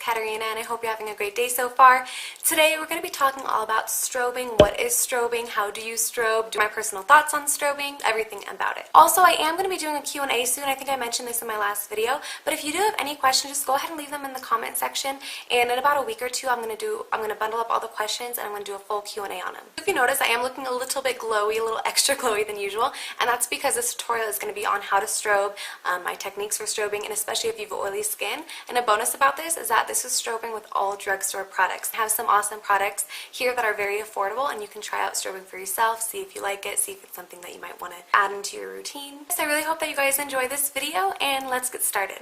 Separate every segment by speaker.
Speaker 1: Katarina, and I hope you're having a great day so far. Today we're going to be talking all about strobing. What is strobing? How do you strobe? My personal thoughts on strobing, everything about it. Also, I am going to be doing a Q&A soon. I think I mentioned this in my last video, but if you do have any questions, just go ahead and leave them in the comment section, and in about a week or two I'm going to bundle up all the questions and I'm going to do a full Q&A on them. If you notice, I am looking a little bit glowy, a little extra glowy than usual, and that's because this tutorial is going to be on how to strobe, my techniques for strobing, and especially if you have oily skin. And a bonus about this is that this is strobing with all drugstore products. I have some awesome products here that are very affordable, and you can try out strobing for yourself, see if you like it, see if it's something that you might want to add into your routine. So I really hope that you guys enjoy this video, and let's get started.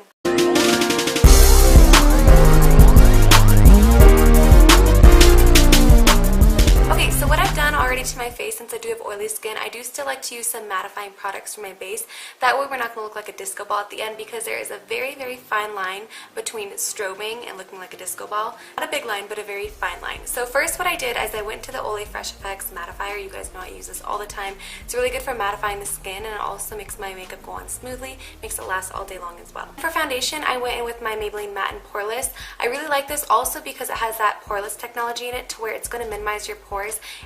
Speaker 1: Okay, so what I've done already to my face, since I do have oily skin, I do still like to use some mattifying products for my base. That way we're not going to look like a disco ball at the end, because there is a very, very fine line between strobing and looking like a disco ball. Not a big line, but a very fine line. So first what I did is I went to the Olay Fresh Effects mattifier. You guys know I use this all the time. It's really good for mattifying the skin, and it also makes my makeup go on smoothly, makes it last all day long as well. For foundation, I went in with my Maybelline Matte and Poreless. I really like this also because it has that poreless technology in it to where it's going to minimize your pores.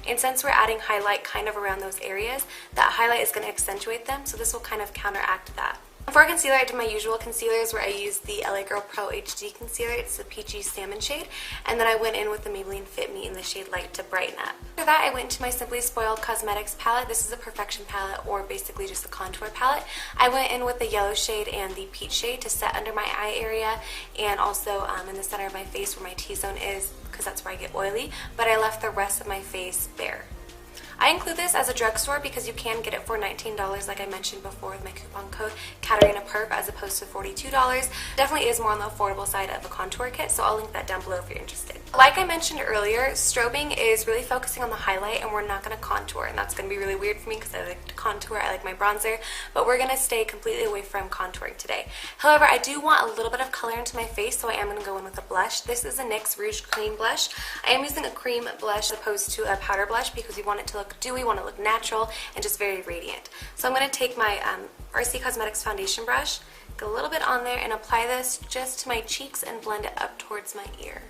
Speaker 1: And since we're adding highlight kind of around those areas, that highlight is going to accentuate them, so this will kind of counteract that. For concealer, I did my usual concealers where I used the LA Girl Pro HD concealer. It's the peachy salmon shade, and then I went in with the Maybelline Fit Me in the shade Light to brighten up. After that, I went into my Simply Spoiled Cosmetics palette. This is a perfection palette, or basically just a contour palette. I went in with the yellow shade and the peach shade to set under my eye area, and also in the center of my face where my T-zone is, because that's where I get oily, but I left the rest of my face bare. I include this as a drugstore because you can get it for $19, like I mentioned before, with my coupon code KatarinaPerf, as opposed to $42. Definitely is more on the affordable side of a contour kit, so I'll link that down below if you're interested. Like I mentioned earlier, strobing is really focusing on the highlight, and we're not going to contour, and that's going to be really weird for me because I like to contour, I like my bronzer, but we're going to stay completely away from contouring today. However, I do want a little bit of color into my face, so I am going to go in with a blush. This is a NYX Rouge Cream Blush. I am using a cream blush as opposed to a powder blush because we want it to look dewy, want to look natural, and just very radiant. So I'm going to take my RC Cosmetics foundation brush, get a little bit on there, and apply this just to my cheeks and blend it up towards my ear.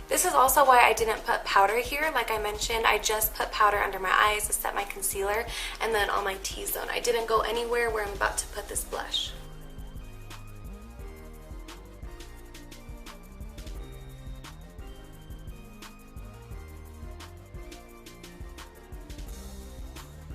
Speaker 1: This is also why I didn't put powder here. Like I mentioned, I just put powder under my eyes to set my concealer, and then on my T-zone. I didn't go anywhere where I'm about to put this blush.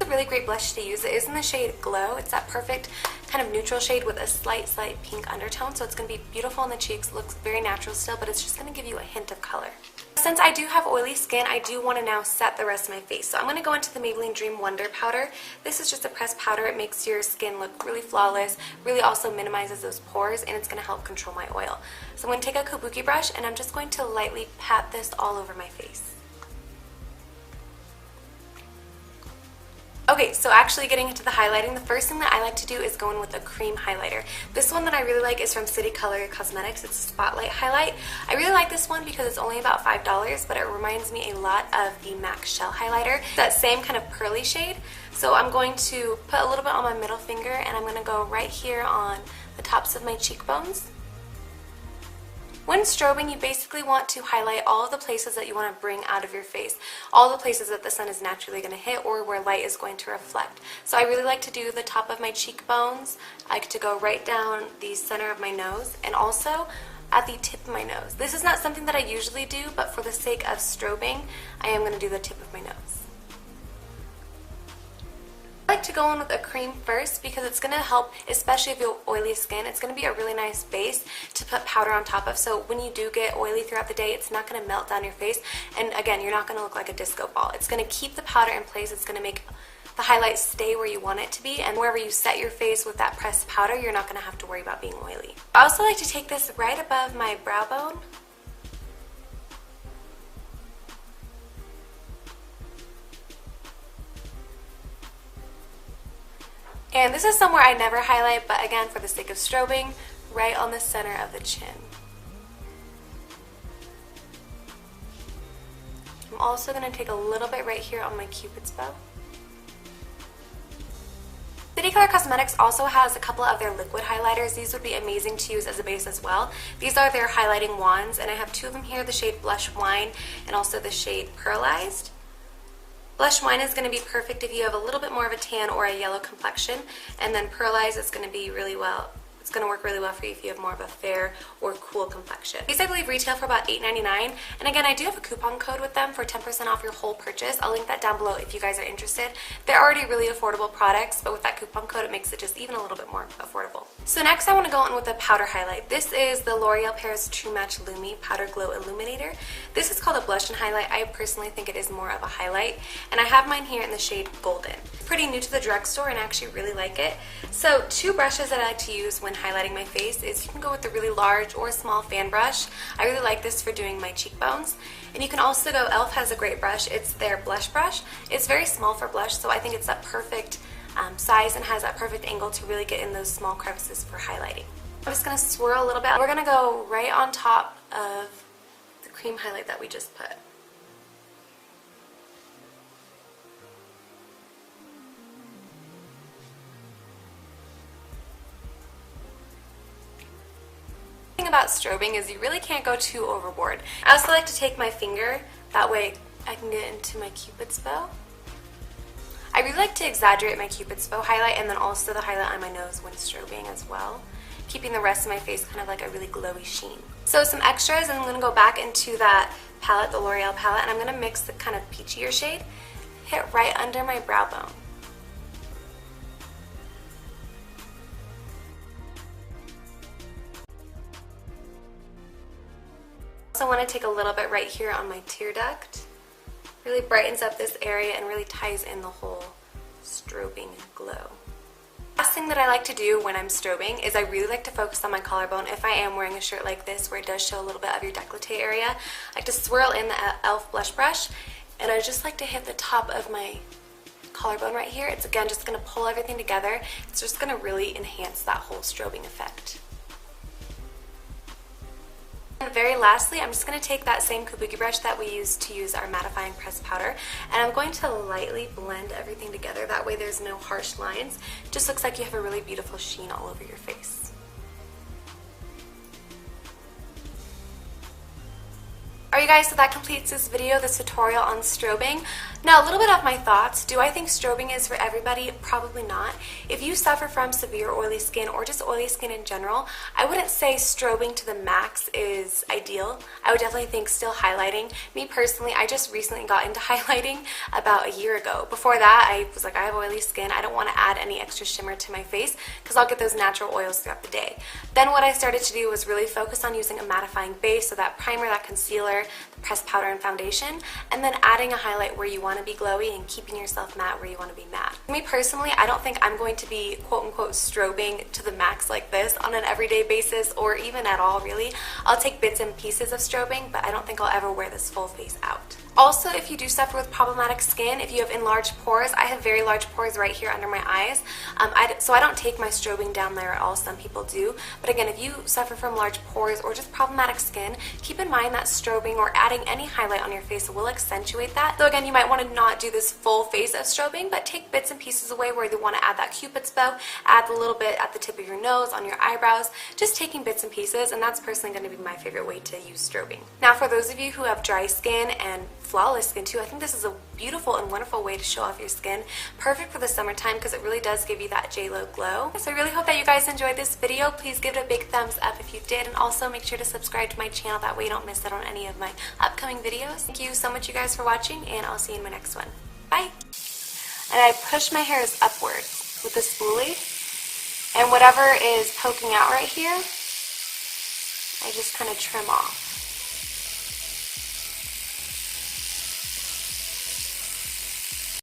Speaker 1: Really great blush to use. It is in the shade Glow. It's that perfect kind of neutral shade with a slight pink undertone, so it's going to be beautiful on the cheeks. Looks very natural still, but it's just going to give you a hint of color. Since I do have oily skin, I do want to now set the rest of my face. So I'm going to go into the Maybelline Dream Wonder powder. This is just a pressed powder. It makes your skin look really flawless, really also minimizes those pores, and it's going to help control my oil. So I'm going to take a kabuki brush, and I'm just going to lightly pat this all over my face. Okay, so actually getting into the highlighting, the first thing that I like to do is go in with a cream highlighter. This one that I really like is from City Color Cosmetics. It's a Spotlight Highlight. I really like this one because it's only about $5, but it reminds me a lot of the MAC Shell Highlighter. That same kind of pearly shade. So I'm going to put a little bit on my middle finger, and I'm going to go right here on the tops of my cheekbones. When strobing, you basically want to highlight all of the places that you want to bring out of your face, all the places that the sun is naturally going to hit or where light is going to reflect. So I really like to do the top of my cheekbones. I like to go right down the center of my nose, and also at the tip of my nose. This is not something that I usually do, but for the sake of strobing, I am going to do the tip of my nose. I like to go in with a cream first because it's going to help, especially if you have oily skin. It's going to be a really nice base to put powder on top of, so when you do get oily throughout the day, it's not going to melt down your face, and again, you're not going to look like a disco ball. It's going to keep the powder in place. It's going to make the highlight stay where you want it to be, and wherever you set your face with that pressed powder, you're not going to have to worry about being oily. I also like to take this right above my brow bone. And this is somewhere I never highlight, but again, for the sake of strobing, right on the center of the chin. I'm also going to take a little bit right here on my Cupid's bow. City Color Cosmetics also has a couple of their liquid highlighters. These would be amazing to use as a base as well. These are their highlighting wands, and I have two of them here, the shade Blush Wine and also the shade Pearlized. Blush Wine is going to be perfect if you have a little bit more of a tan or a yellow complexion, and then Pearlized is going to be really well. It's going to work really well for you if you have more of a fair or cool complexion. These I believe retail for about $8.99, and again I do have a coupon code with them for 10% off your whole purchase. I'll link that down below if you guys are interested. They're already really affordable products, but with that coupon code it makes it just even a little bit more affordable. So next I want to go on with a powder highlight. This is the L'Oreal Paris True Match Lumi Powder Glow Illuminator. This is called a blush and highlight. I personally think it is more of a highlight, and I have mine here in the shade Golden. It's pretty new to the drugstore and I actually really like it. So two brushes that I like to use when highlighting my face is you can go with the really large or small fan brush. I really like this for doing my cheekbones. And you can also go, e.l.f. has a great brush. It's their blush brush. It's very small for blush, so I think it's that perfect size and has that perfect angle to really get in those small crevices for highlighting. I'm just going to swirl a little bit. We're going to go right on top of the cream highlight that we just put. About strobing is you really can't go too overboard. I also like to take my finger, that way I can get into my Cupid's bow. I really like to exaggerate my Cupid's bow highlight and then also the highlight on my nose when strobing as well, keeping the rest of my face kind of like a really glowy sheen. So some extras, and I'm going to go back into that palette, the L'Oreal palette, and I'm going to mix the kind of peachier shade, hit right under my brow bone. I also want to take a little bit right here on my tear duct. Really brightens up this area and really ties in the whole strobing glow. Last thing that I like to do when I'm strobing is I really like to focus on my collarbone. If I am wearing a shirt like this where it does show a little bit of your décolleté area, I like to swirl in the e.l.f. blush brush, and I just like to hit the top of my collarbone right here. It's again just going to pull everything together. It's just going to really enhance that whole strobing effect. And very lastly, I'm just going to take that same kabuki brush that we used to use our mattifying pressed powder, and I'm going to lightly blend everything together. That way there's no harsh lines. It just looks like you have a really beautiful sheen all over your face. Alright you guys, so that completes this video, this tutorial on strobing. Now a little bit of my thoughts. Do I think strobing is for everybody? Probably not. If you suffer from severe oily skin or just oily skin in general, I wouldn't say strobing to the max is ideal. I would definitely think still highlighting. Me personally, I just recently got into highlighting about a year ago. Before that, I was like, I have oily skin. I don't want to add any extra shimmer to my face because I'll get those natural oils throughout the day. Then what I started to do was really focus on using a mattifying base, so that primer, that concealer, the pressed powder and foundation, and then adding a highlight where you want to be glowy and keeping yourself matte where you want to be matte. For me personally, I don't think I'm going to be quote-unquote strobing to the max like this on an everyday basis or even at all really. I'll take bits and pieces of strobing, but I don't think I'll ever wear this full face out. Also, if you do suffer with problematic skin, if you have enlarged pores, I have very large pores right here under my eyes, so I don't take my strobing down there at all. Some people do, but again, if you suffer from large pores or just problematic skin, keep in mind that strobing or adding any highlight on your face will accentuate that. So again, you might want to not do this full face of strobing, but take bits and pieces away where you want to add that Cupid's bow, add a little bit at the tip of your nose, on your eyebrows, just taking bits and pieces, and that's personally going to be my favorite way to use strobing. Now for those of you who have dry skin and flawless skin too, I think this is a beautiful and wonderful way to show off your skin. Perfect for the summertime because it really does give you that J-Lo glow. So I really hope that you guys enjoyed this video. Please give it a big thumbs up if you did, and also make sure to subscribe to my channel. That way you don't miss out on any of my upcoming videos. Thank you so much you guys for watching, and I'll see you in my next one. Bye! And I push my hairs upwards with the spoolie, and whatever is poking out right here, I just kind of trim off.